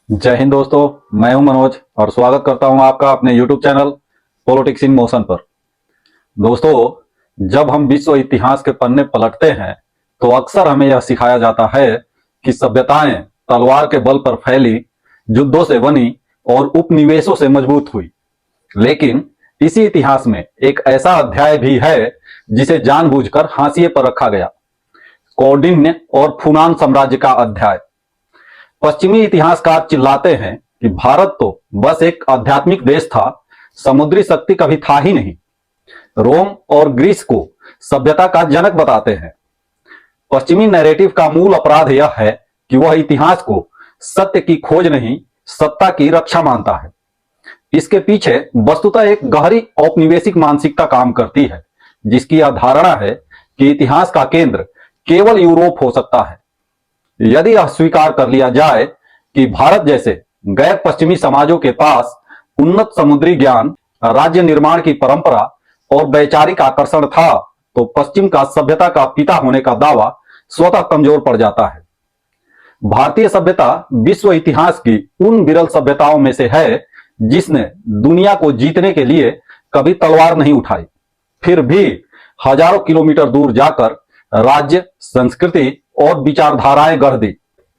जय हिंद दोस्तों, मैं हूं मनोज और स्वागत करता हूं आपका अपने YouTube channel politics in motion पर। दोस्तों, जब हम विश्व इतिहास के पन्ने पलटते हैं तो अक्सर हमें यह सिखाया जाता है कि सभ्यताएं तलवार के बल पर फैली, युद्धों से बनी और उपनिवेशों से मजबूत हुई। लेकिन इसी इतिहास में एक ऐसा अध्याय भी है जिसे जानबूझकर हाशिए पर रखा गया, कौंडिन्य और फूनान साम्राज्य का अध्याय। पश्चिमी इतिहासकार चिल्लाते हैं कि भारत तो बस एक आध्यात्मिक देश था, समुद्री शक्ति कभी था ही नहीं। रोम और ग्रीस को सभ्यता का जनक बताते हैं। पश्चिमी नैरेटिव का मूल अपराध यह है कि वह इतिहास को सत्य की खोज नहीं, सत्ता की रक्षा मानता है। इसके पीछे वस्तुतः एक गहरी औपनिवेशिक मानसिकता काम करती है, जिसकी यह धारणा है कि इतिहास का केंद्र केवल यूरोप हो सकता है। यदि यह स्वीकार कर लिया जाए कि भारत जैसे गैर पश्चिमी समाजों के पास उन्नत समुद्री ज्ञान, राज्य निर्माण की परंपरा और वैचारिक आकर्षण था, तो पश्चिम का सभ्यता का पिता होने का दावा स्वतः कमजोर पड़ जाता है। भारतीय सभ्यता विश्व इतिहास की उन विरल सभ्यताओं में से है जिसने दुनिया को जीतने के लिए कभी तलवार नहीं उठाई, फिर भी हजारों किलोमीटर दूर जाकर राज्य, संस्कृति और विचारधाराएं गढ़ दी।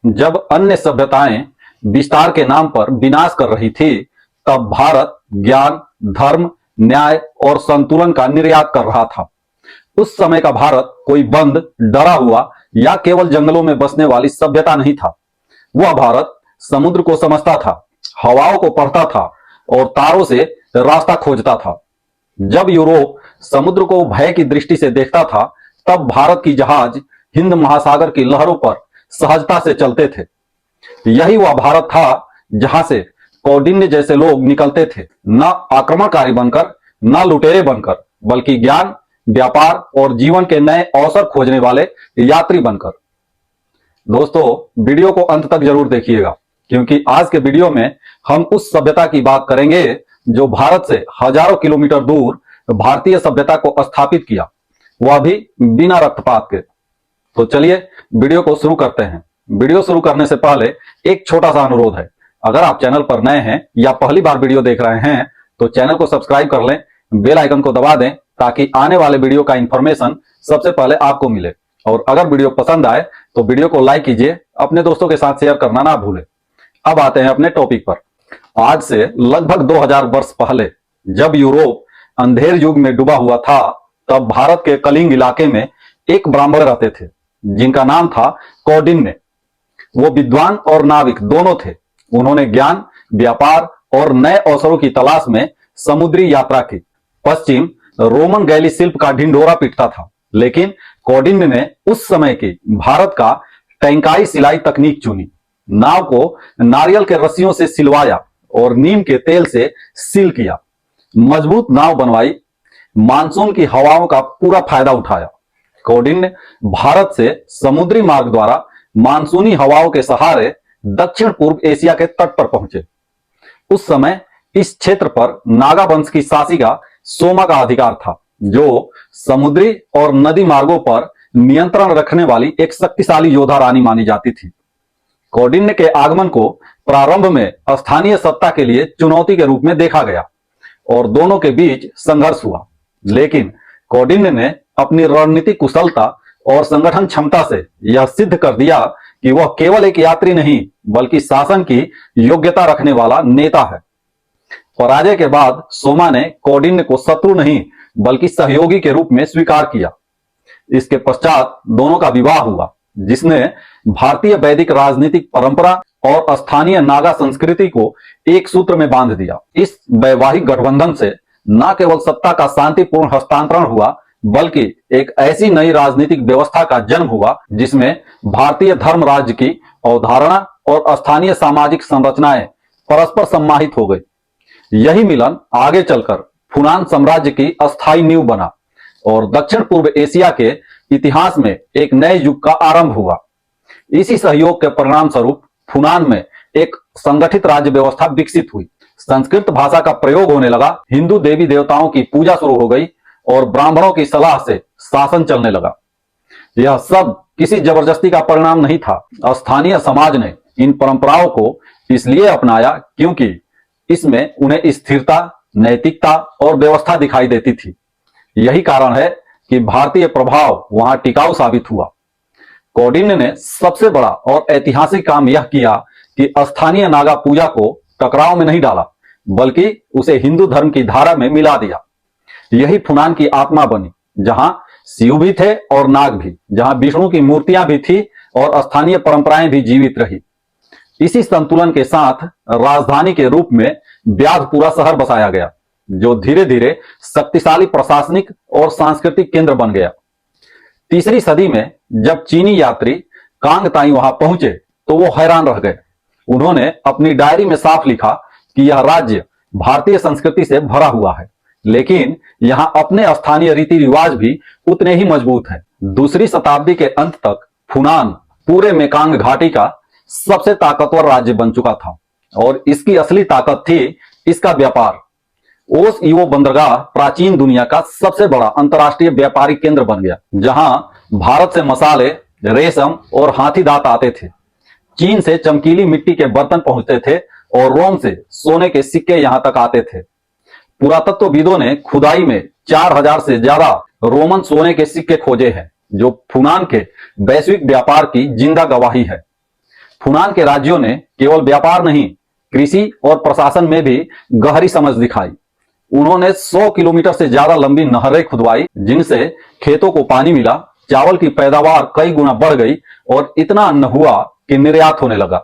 जब अन्य सभ्यताएं विस्तार के नाम पर विनाश कर रही थी, तब भारत ज्ञान, धर्म, न्याय और संतुलन का निर्यात कर रहा था। उस समय का भारत कोई बंद, डरा हुआ या केवल जंगलों में बसने वाली सभ्यता नहीं था। वह भारत समुद्र को समझता था, हवाओं को पढ़ता था और तारों से रास्ता खोजता था। जब यूरोप समुद्र को भय की दृष्टि से देखता था, तब भारत की जहाज हिंद महासागर की लहरों पर सहजता से चलते थे। यही वह भारत था जहां से कौंडिन्य जैसे लोग निकलते थे, न आक्रमणकारी बनकर, न लुटेरे बनकर, बल्कि ज्ञान, व्यापार और जीवन के नए अवसर खोजने वाले यात्री बनकर। दोस्तों, वीडियो को अंत तक जरूर देखिएगा, क्योंकि आज के वीडियो में हम उस सभ्यता की बात करेंगे जो भारत से हजारों किलोमीटर दूर भारतीय सभ्यता को स्थापित किया, वह भी बिना रक्तपात के। तो चलिए वीडियो को शुरू करते हैं। वीडियो शुरू करने से पहले एक छोटा सा अनुरोध है, अगर आप चैनल पर नए हैं या पहली बार वीडियो देख रहे हैं तो चैनल को सब्सक्राइब कर लें, बेल आइकन को दबा दें ताकि आने वाले वीडियो का इंफॉर्मेशन सबसे पहले आपको मिले। और अगर वीडियो पसंद आए तो वीडियो को लाइक कीजिए, अपने दोस्तों के साथ शेयर करना ना भूलें। अब आते हैं अपने टॉपिक पर। आज से लगभग 2000 वर्ष पहले जब यूरोप अंधेर युग में डूबा हुआ था, तब भारत के कलिंग इलाके में एक ब्राह्मण रहते थे जिनका नाम था कौंडिन्य। वो विद्वान और नाविक दोनों थे। उन्होंने ज्ञान, व्यापार और नए अवसरों की तलाश में समुद्री यात्रा की। पश्चिम रोमन गैली शिल्प का ढिंढोरा पीटता था, लेकिन कौंडिन्य ने उस समय की भारत का टैंकाई सिलाई तकनीक चुनी। नाव को नारियल के रस्सियों से सिलवाया और नीम के तेल से सील किया। मजबूत नाव बनवाई, मानसून की हवाओं का पूरा फायदा उठाया। कौंडिन्य भारत से समुद्री मार्ग द्वारा मानसूनी हवाओं के सहारे दक्षिण पूर्व एशिया के तट पर पहुंचे। उस समय इस क्षेत्र पर नागा वंश की शासिका सोमा का अधिकार था, जो समुद्री और नदी मार्गों पर नियंत्रण रखने वाली एक शक्तिशाली योद्धा रानी मानी जाती थी। कौंडिन्य के आगमन को प्रारंभ में स्थानीय सत्ता के लिए चुनौती के रूप में देखा गया और दोनों के बीच संघर्ष हुआ। लेकिन कौंडिन्य ने अपनी रणनीतिक कुशलता और संगठन क्षमता से यह सिद्ध कर दिया कि वह केवल एक यात्री नहीं, बल्कि शासन की योग्यता रखने वाला नेता है। पराजय के बाद सोमा ने कौंडिन्य को शत्रु नहीं, बल्कि सहयोगी के रूप में स्वीकार किया। इसके पश्चात दोनों का विवाह हुआ, जिसने भारतीय वैदिक राजनीतिक परंपरा और स्थानीय नागा संस्कृति को एक सूत्र में बांध दिया। इस वैवाहिक गठबंधन से न केवल सत्ता का शांतिपूर्ण हस्तांतरण हुआ, बल्कि एक ऐसी नई राजनीतिक व्यवस्था का जन्म हुआ जिसमें भारतीय धर्म राज्य की अवधारणा और स्थानीय सामाजिक संरचनाएं परस्पर सम्माहित हो गई। यही मिलन आगे चलकर फूनान साम्राज्य की अस्थायी नींव बना और दक्षिण पूर्व एशिया के इतिहास में एक नए युग का आरंभ हुआ। इसी सहयोग के परिणाम स्वरूप फूनान में एक संगठित राज्य व्यवस्था विकसित हुई। संस्कृत भाषा का प्रयोग होने लगा, हिंदू देवी देवताओं की पूजा शुरू हो गई और ब्राह्मणों की सलाह से शासन चलने लगा। यह सब किसी जबरदस्ती का परिणाम नहीं था। स्थानीय समाज ने इन परंपराओं को इसलिए अपनाया क्योंकि इसमें उन्हें स्थिरता, नैतिकता और व्यवस्था दिखाई देती थी। यही कारण है कि भारतीय प्रभाव वहां टिकाऊ साबित हुआ। कौंडिन्य ने सबसे बड़ा और ऐतिहासिक काम यह किया कि स्थानीय नागा पूजा को टकराव में नहीं डाला, बल्कि उसे हिंदू धर्म की धारा में मिला दिया। यही फुनान की आत्मा बनी, जहां शिव भी थे और नाग भी, जहां विष्णु की मूर्तियां भी थी और स्थानीय परंपराएं भी जीवित रही। इसी संतुलन के साथ राजधानी के रूप में ब्याधपुरा शहर बसाया गया, जो धीरे धीरे शक्तिशाली प्रशासनिक और सांस्कृतिक केंद्र बन गया। तीसरी सदी में जब चीनी यात्री कांगताई वहां पहुंचे तो वो हैरान रह गए। उन्होंने अपनी डायरी में साफ लिखा कि यह राज्य भारतीय संस्कृति से भरा हुआ है, लेकिन यहाँ अपने स्थानीय रीति रिवाज भी उतने ही मजबूत हैं। दूसरी शताब्दी के अंत तक फुनान पूरे मेकांग घाटी का सबसे ताकतवर राज्य बन चुका था और इसकी असली ताकत थी इसका व्यापार। ओस इवो बंदरगाह प्राचीन दुनिया का सबसे बड़ा अंतर्राष्ट्रीय व्यापारिक केंद्र बन गया, जहां भारत से मसाले, रेशम और हाथी दांत आते थे। चीन से चमकीली मिट्टी के बर्तन पहुंचते थे और रोम से सोने के सिक्के यहां तक आते थे। पुरातत्वविदों ने खुदाई में 4000 से ज्यादा रोमन सोने के सिक्के खोजे हैं, जो फुनान के वैश्विक व्यापार की जिंदा गवाही है। फुनान के राज्यों ने केवल व्यापार नहीं, कृषि और प्रशासन में भी गहरी समझ दिखाई। उन्होंने 100 किलोमीटर से ज्यादा लंबी नहरें खुदवाई, जिनसे खेतों को पानी मिला, चावल की पैदावार कई गुना बढ़ गई और इतना अन्न हुआ कि निर्यात होने लगा।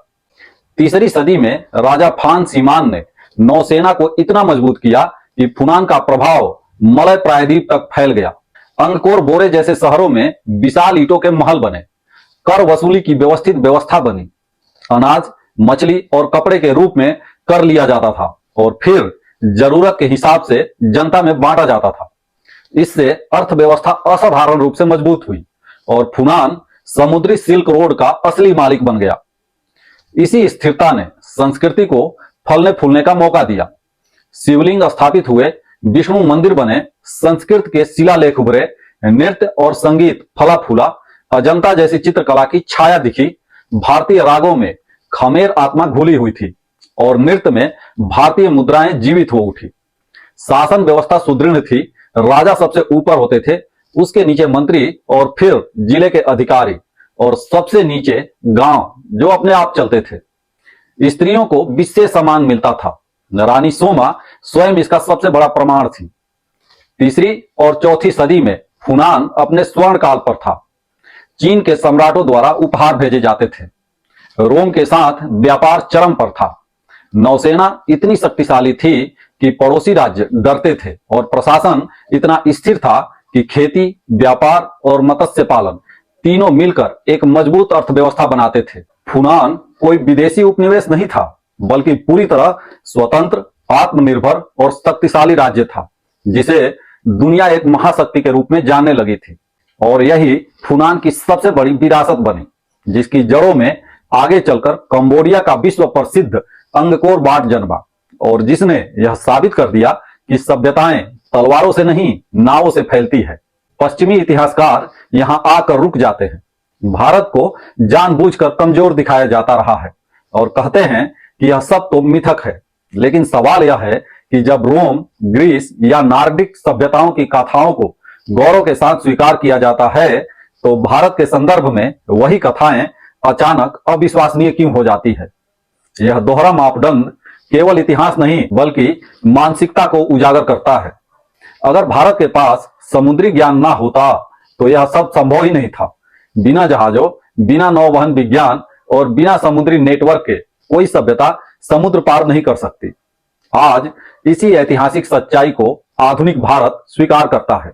तीसरी सदी में राजा फान सीमान ने नौसेना को इतना मजबूत किया कि फुनान का प्रभाव मलय प्रायद्वीप तक फैल गया। अंगकोर, बोरे जैसे शहरों में विशाल ईंटों के महल बने, कर वसूली की व्यवस्थित व्यवस्था बनी, अनाज, मछली और कपड़े के रूप में कर लिया जाता था और फिर जरूरत के हिसाब से जनता में बांटा जाता था। इससे अर्थव्यवस्था असाधारण रूप से मजबूत हुई और फुनान समुद्री सिल्क रोड का असली मालिक बन गया। इसी स्थिरता ने संस्कृति को फलने फूलने का मौका दिया। शिवलिंग स्थापित हुए, विष्णु मंदिर बने, संस्कृत के शिलालेख उभरे, नृत्य और संगीत फला फूला, अजंता जैसी चित्रकला की छाया दिखी। भारतीय रागों में खमेर आत्मा घुली हुई थी और नृत्य में भारतीय मुद्राएं जीवित हो उठी। शासन व्यवस्था सुदृढ़ थी, राजा सबसे ऊपर होते थे, उसके नीचे मंत्री और फिर जिले के अधिकारी और सबसे नीचे गांव जो अपने आप चलते थे। स्त्रियों को विशेष सम्मान मिलता था। रानी सोमा स्वयं इसका सबसे बड़ा प्रमाण थी। तीसरी और चौथी सदी में फुनान अपने स्वर्ण काल पर था। चीन के सम्राटों द्वारा उपहार भेजे जाते थे। रोम के साथ व्यापार चरम पर था। नौसेना इतनी शक्तिशाली थी कि पड़ोसी राज्य डरते थे और प्रशासन इतना स्थिर था कि खेती, व्यापार और मत्स्य पालन तीनों मिलकर एक मजबूत अर्थव्यवस्था बनाते थे। फुनान कोई विदेशी उपनिवेश नहीं था, बल्कि पूरी तरह स्वतंत्र, आत्मनिर्भर और शक्तिशाली राज्य था, जिसे दुनिया एक महाशक्ति के रूप में जानने लगी थी। और यही फुनान की सबसे बड़ी विरासत बनी, जिसकी जड़ों में आगे चलकर कंबोडिया का विश्व प्रसिद्ध अंगकोर वाट जन्मा और जिसने यह साबित कर दिया कि सभ्यताएं तलवारों से नहीं, नावों से फैलती है। पश्चिमी इतिहासकार यहां आकर रुक जाते हैं। भारत को जानबूझकर कमजोर दिखाया जाता रहा है और कहते हैं कि यह सब तो मिथक है। लेकिन सवाल यह है कि जब रोम, ग्रीस या नार्डिक सभ्यताओं की गाथाओं को गौरव के साथ स्वीकार किया जाता है, तो भारत के संदर्भ में वही कथाएं अचानक अविश्वसनीय क्यों हो जाती है? यह दोहरा मापदंड केवल इतिहास नहीं, बल्कि मानसिकता को उजागर करता है। अगर भारत के पास समुद्री ज्ञान ना होता तो यह सब संभव ही नहीं था। बिना जहाजों, बिना नौवहन विज्ञान और बिना समुद्री नेटवर्क के कोई सभ्यता समुद्र पार नहीं कर सकती। आज इसी ऐतिहासिक सच्चाई को आधुनिक भारत स्वीकार करता है।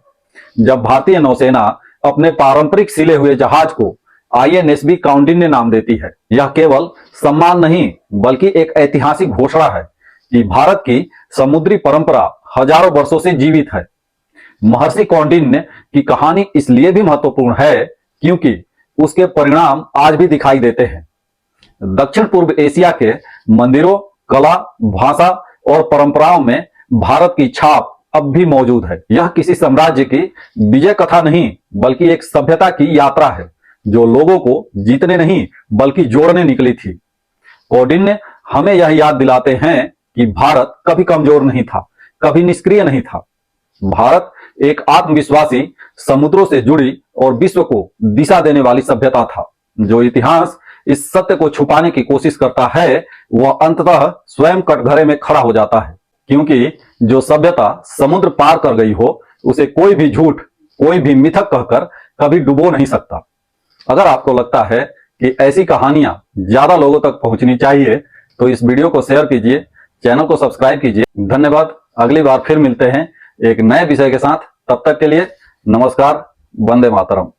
जब भारतीय नौसेना अपने पारंपरिक सिले हुए जहाज को INSB कौंडिन्य नाम देती है, यह केवल सम्मान नहीं, बल्कि एक ऐतिहासिक घोषणा है कि भारत की समुद्री परंपरा हजारों वर्षों से जीवित है। महर्षि कौंडिन्य की कहानी इसलिए भी महत्वपूर्ण है क्योंकि उसके परिणाम आज भी दिखाई देते हैं। दक्षिण पूर्व एशिया के मंदिरों, कला, भाषा और परंपराओं में भारत की छाप अब भी मौजूद है। यह किसी साम्राज्य की विजय कथा नहीं, बल्कि एक सभ्यता की यात्रा है जो लोगों को जीतने नहीं, बल्कि जोड़ने निकली थी। कौंडिन्य हमें यह याद दिलाते हैं कि भारत कभी कमजोर नहीं था, कभी निष्क्रिय नहीं था। भारत एक आत्मविश्वासी, समुद्रों से जुड़ी और विश्व को दिशा देने वाली सभ्यता था। जो इतिहास इस सत्य को छुपाने की कोशिश करता है वह अंततः स्वयं कटघरे में खड़ा हो जाता है, क्योंकि जो सभ्यता समुद्र पार कर गई हो उसे कोई भी झूठ, कोई भी मिथक कहकर कभी डुबो नहीं सकता। अगर आपको लगता है कि ऐसी कहानियां ज्यादा लोगों तक पहुंचनी चाहिए तो इस वीडियो को शेयर कीजिए, चैनल को सब्सक्राइब कीजिए। धन्यवाद। अगली बार फिर मिलते हैं एक नए विषय के साथ। तब तक के लिए नमस्कार। वंदे मातरम।